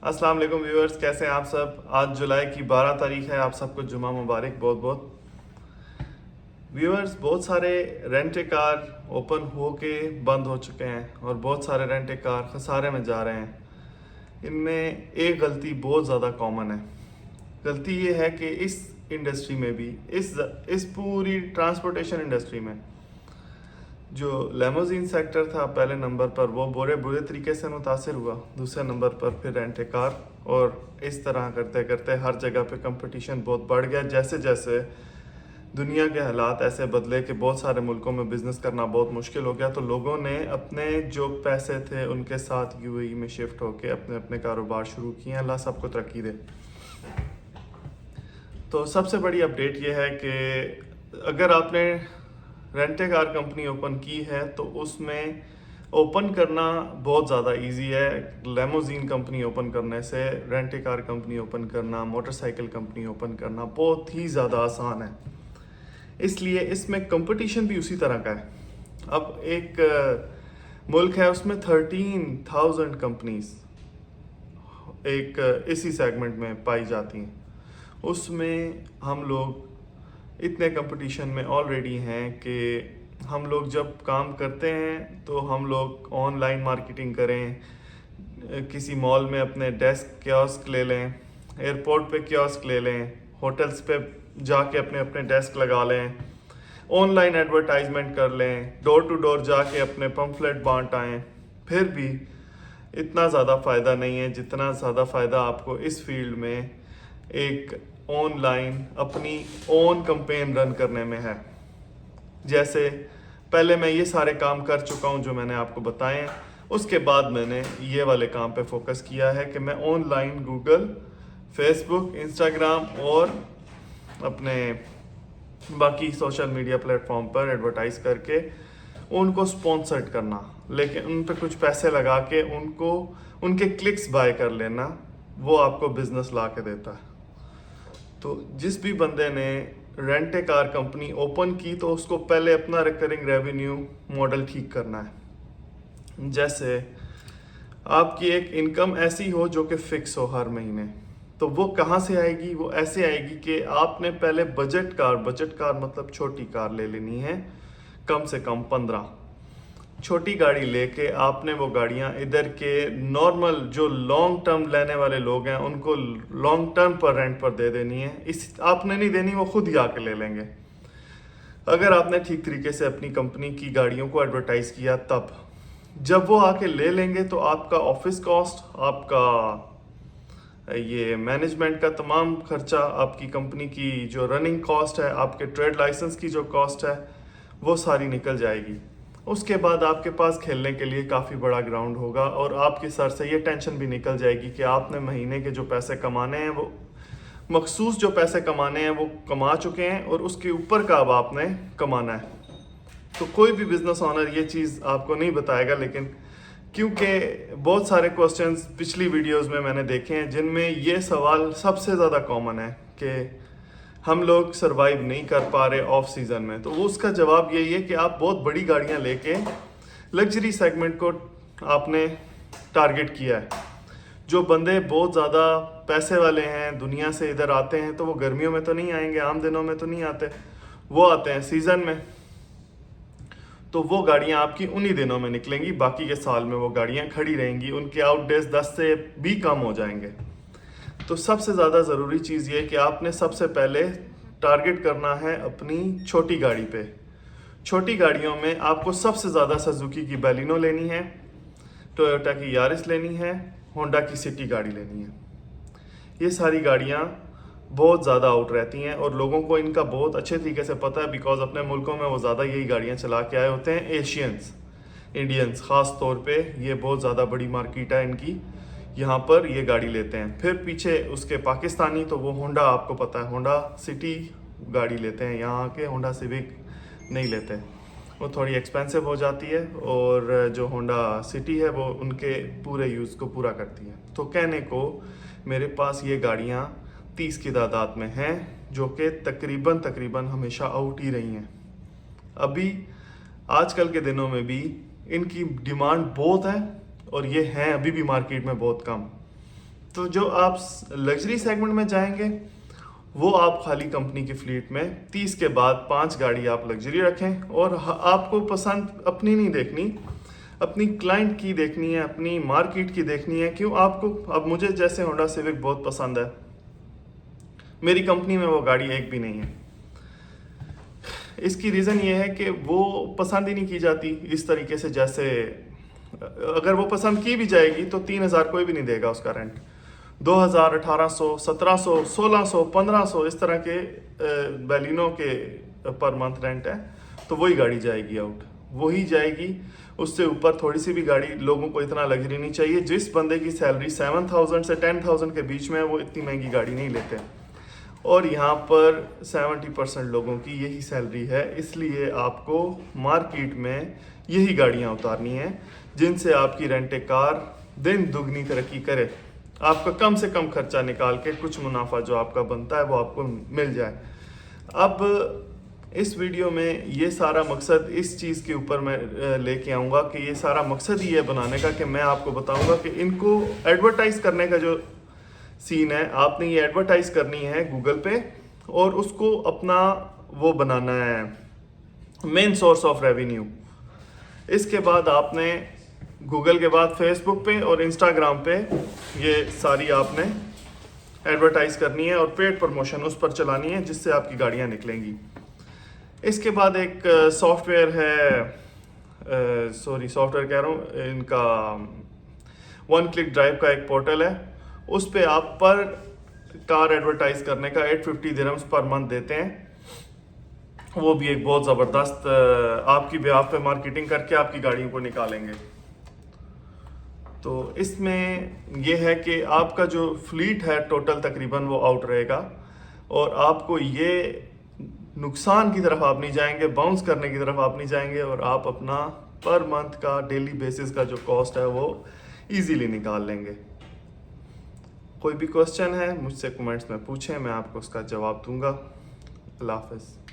अस्सलाम वालेकुम व्यूअर्स, कैसे हैं आप सब। आज जुलाई की 12 तारीख है, आप सबको जुमा मुबारक। बहुत बहुत व्यूअर्स, बहुत सारे रेंट ए कार ओपन हो के बंद हो चुके हैं और बहुत सारे रेंट ए कार खसारे में जा रहे हैं। इनमें एक गलती बहुत ज़्यादा कॉमन है। गलती ये है कि इस इंडस्ट्री में भी इस पूरी ट्रांसपोर्टेशन इंडस्ट्री में जो लेमोजीन सेक्टर था पहले नंबर पर, वो बुरे तरीके से मुतासिर हुआ। दूसरे नंबर पर फिर रेंट ए कार, और इस तरह करते करते हर जगह पे कंपटीशन बहुत बढ़ गया। जैसे जैसे दुनिया के हालात ऐसे बदले कि बहुत सारे मुल्कों में बिज़नेस करना बहुत मुश्किल हो गया, तो लोगों ने अपने जो पैसे थे उनके साथ यूएई में शिफ्ट होके अपने अपने कारोबार शुरू किए। अल्लाह सबको तरक्की दे। तो सबसे बड़ी अपडेट ये है कि अगर आपने rent a car company open की है तो उसमें ओपन करना बहुत ज़्यादा इजी है। लेमोजीन कंपनी ओपन करने से rent a car company open करना, मोटरसाइकिल कंपनी ओपन करना बहुत ही ज़्यादा आसान है। इसलिए इसमें कंपटीशन भी उसी तरह का है। अब एक मुल्क है, उसमें 13,000 कंपनीज एक इसी सेगमेंट में पाई जाती हैं। उसमें हम लोग इतने कंपटीशन में ऑलरेडी हैं कि हम लोग जब काम करते हैं तो हम लोग ऑनलाइन मार्केटिंग करें, किसी मॉल में अपने डेस्क कियोस्क ले लें, एयरपोर्ट पे कियोस्क ले लें, होटल्स पे जाके अपने अपने डेस्क लगा लें, ऑनलाइन एडवर्टाइजमेंट कर लें, डोर टू डोर जाके अपने पम्फलेट बांट आएँ, फिर भी इतना ज़्यादा फ़ायदा नहीं है जितना ज़्यादा फ़ायदा आपको इस फील्ड में एक ऑनलाइन अपनी ओन कैंपेन रन करने में है। जैसे पहले मैं ये सारे काम कर चुका हूँ जो मैंने आपको बताए हैं, उसके बाद मैंने ये वाले काम पे फोकस किया है कि मैं ऑनलाइन गूगल, फेसबुक, इंस्टाग्राम और अपने बाकी सोशल मीडिया प्लेटफॉर्म पर एडवर्टाइज करके उनको स्पॉन्सर्ड करना, लेकिन उन पर कुछ पैसे लगा के उनको उनके क्लिक्स बाय कर लेना, वो आपको बिजनेस ला के देता है। तो जिस भी बंदे ने rent a car company open की तो उसको पहले अपना रिकरिंग रेवेन्यू मॉडल ठीक करना है। जैसे आपकी एक इनकम ऐसी हो जो कि फिक्स हो हर महीने, तो वो कहाँ से आएगी? वो ऐसे आएगी कि आपने पहले बजट कार मतलब छोटी कार ले लेनी है, कम से कम 15। छोटी गाड़ी लेके आपने वो गाड़ियाँ इधर के नॉर्मल जो लॉन्ग टर्म लेने वाले लोग हैं उनको लॉन्ग टर्म पर रेंट पर दे देनी है। इस आपने नहीं देनी, वो खुद ही आके ले लेंगे। अगर आपने ठीक तरीके से अपनी कंपनी की गाड़ियों को एडवर्टाइज किया, तब जब वो आके ले लेंगे तो आपका ऑफिस कॉस्ट, आपका ये मैनेजमेंट का तमाम खर्चा, आपकी कंपनी की जो रनिंग कॉस्ट है, आपके ट्रेड लाइसेंस की जो कॉस्ट है, वो सारी निकल जाएगी। उसके बाद आपके पास खेलने के लिए काफ़ी बड़ा ग्राउंड होगा और आपके सर से ये टेंशन भी निकल जाएगी कि आपने महीने के जो पैसे कमाने हैं, वो मखसूस जो पैसे कमाने हैं वो कमा चुके हैं और उसके ऊपर का अब आपने कमाना है। तो कोई भी बिजनेस ऑनर ये चीज़ आपको नहीं बताएगा, लेकिन क्योंकि बहुत सारे क्वेश्चंस पिछली वीडियोस में मैंने देखे हैं जिनमें ये सवाल सबसे ज़्यादा कॉमन है कि हम लोग सरवाइव नहीं कर पा रहे ऑफ सीज़न में, तो वो उसका जवाब यही है कि आप बहुत बड़ी गाड़ियां लेके लग्जरी सेगमेंट को आपने टारगेट किया है। जो बंदे बहुत ज़्यादा पैसे वाले हैं, दुनिया से इधर आते हैं, तो वो गर्मियों में तो नहीं आएंगे, आम दिनों में तो नहीं आते, वो आते हैं सीज़न में। तो वो गाड़ियां आपकी उन्हीं दिनों में निकलेंगी, बाकी के साल में वो गाड़ियां खड़ी रहेंगी, उनके आउट डेज 10 से भी कम हो जाएंगे। तो सबसे ज़्यादा ज़रूरी चीज़ ये कि आपने सबसे पहले टारगेट करना है अपनी छोटी गाड़ी पे। छोटी गाड़ियों में आपको सबसे ज़्यादा सुजुकी की बैलिनो लेनी है, टोयोटा की यारिस लेनी है, होंडा की सिटी गाड़ी लेनी है। ये सारी गाड़ियाँ बहुत ज़्यादा आउट रहती हैं और लोगों को इनका बहुत अच्छे तरीके से पता है, बिकॉज अपने मुल्कों में वो ज़्यादा यही गाड़ियाँ चला के आए होते हैं। एशियंस, इंडियंस ख़ास तौर पे, ये बहुत ज़्यादा बड़ी मार्केट है इनकी, यहाँ पर ये गाड़ी लेते हैं। फिर पीछे उसके पाकिस्तानी, तो वो होंडा, आपको पता है, होंडा सिटी गाड़ी लेते हैं। यहाँ के होंडा सिविक नहीं लेते, वो थोड़ी एक्सपेंसिव हो जाती है, और जो होंडा सिटी है वो उनके पूरे यूज़ को पूरा करती है। तो कहने को मेरे पास ये गाड़ियाँ 30 की तादाद में हैं जो कि तकरीबन हमेशा आउट ही रही हैं। अभी आजकल के दिनों में भी इनकी डिमांड बहुत है और ये हैं अभी भी मार्केट में बहुत कम। तो जो आप लग्जरी सेगमेंट में जाएंगे वो आप खाली कंपनी की फ्लीट में 30 के बाद 5 गाड़ी आप लग्जरी रखें, और आपको पसंद अपनी नहीं देखनी, अपनी क्लाइंट की देखनी है, अपनी मार्केट की देखनी है। क्यों आपको, अब मुझे जैसे होंडा सिविक बहुत पसंद है, मेरी कंपनी में वो गाड़ी एक भी नहीं है। इसकी रीज़न ये है कि वो पसंद ही नहीं की जाती इस तरीके से, जैसे अगर वो पसंद की भी जाएगी तो 3,000 कोई भी नहीं देगा उसका रेंट। 2,000, 1,800, 1,700, 1,600, 1,500 इस तरह के बैलिनो के पर मंथ रेंट है, तो वही गाड़ी जाएगी आउट, वही जाएगी। उससे ऊपर थोड़ी सी भी गाड़ी, लोगों को इतना लग्जरी नहीं चाहिए। जिस बंदे की सैलरी 7,000 से 10,000 के बीच में है वो इतनी महंगी गाड़ी नहीं लेते, और यहाँ पर 70% लोगों की यही सैलरी है। इसलिए आपको मार्केट में यही गाड़ियाँ उतारनी हैं जिनसे आपकी रेंट कार दिन दुगनी तरक्की करे, आपका कम से कम खर्चा निकाल के कुछ मुनाफा जो आपका बनता है वो आपको मिल जाए। अब इस वीडियो में ये सारा मकसद इस चीज़ के ऊपर मैं लेके आऊँगा कि ये सारा मकसद ही है बनाने का कि मैं आपको बताऊँगा कि इनको एडवर्टाइज करने का जो सीन है, आपने ये एडवर्टाइज करनी है गूगल पे, और उसको अपना वो बनाना है मेन सोर्स ऑफ रेवेन्यू। इसके बाद आपने गूगल के बाद फेसबुक पे और इंस्टाग्राम पे ये सारी आपने एडवर्टाइज करनी है और पेड प्रमोशन उस पर चलानी है, जिससे आपकी गाड़ियाँ निकलेंगी। इसके बाद एक सॉफ्टवेयर है, सॉफ्टवेयर कह रहा हूँ, इनका वन क्लिक ड्राइव का एक पोर्टल है, उस पे आप पर कार एडवर्टाइज करने का 850 दिरहम्स पर मंथ देते हैं। वो भी एक बहुत ज़बरदस्त आपकी बिहाफ पे मार्केटिंग करके आपकी गाड़ियों को निकालेंगे। तो इसमें यह है कि आपका जो फ्लीट है टोटल तकरीबन वो आउट रहेगा, और आपको ये नुकसान की तरफ आप नहीं जाएंगे, बाउंस करने की तरफ आप नहीं जाएंगे, और आप अपना पर मंथ का डेली बेसिस का जो कॉस्ट है वो इजीली निकाल लेंगे। कोई भी क्वेश्चन है मुझसे कमेंट्स में पूछें, मैं आपको उसका जवाब दूंगा। अल्लाह हाफ़िज़।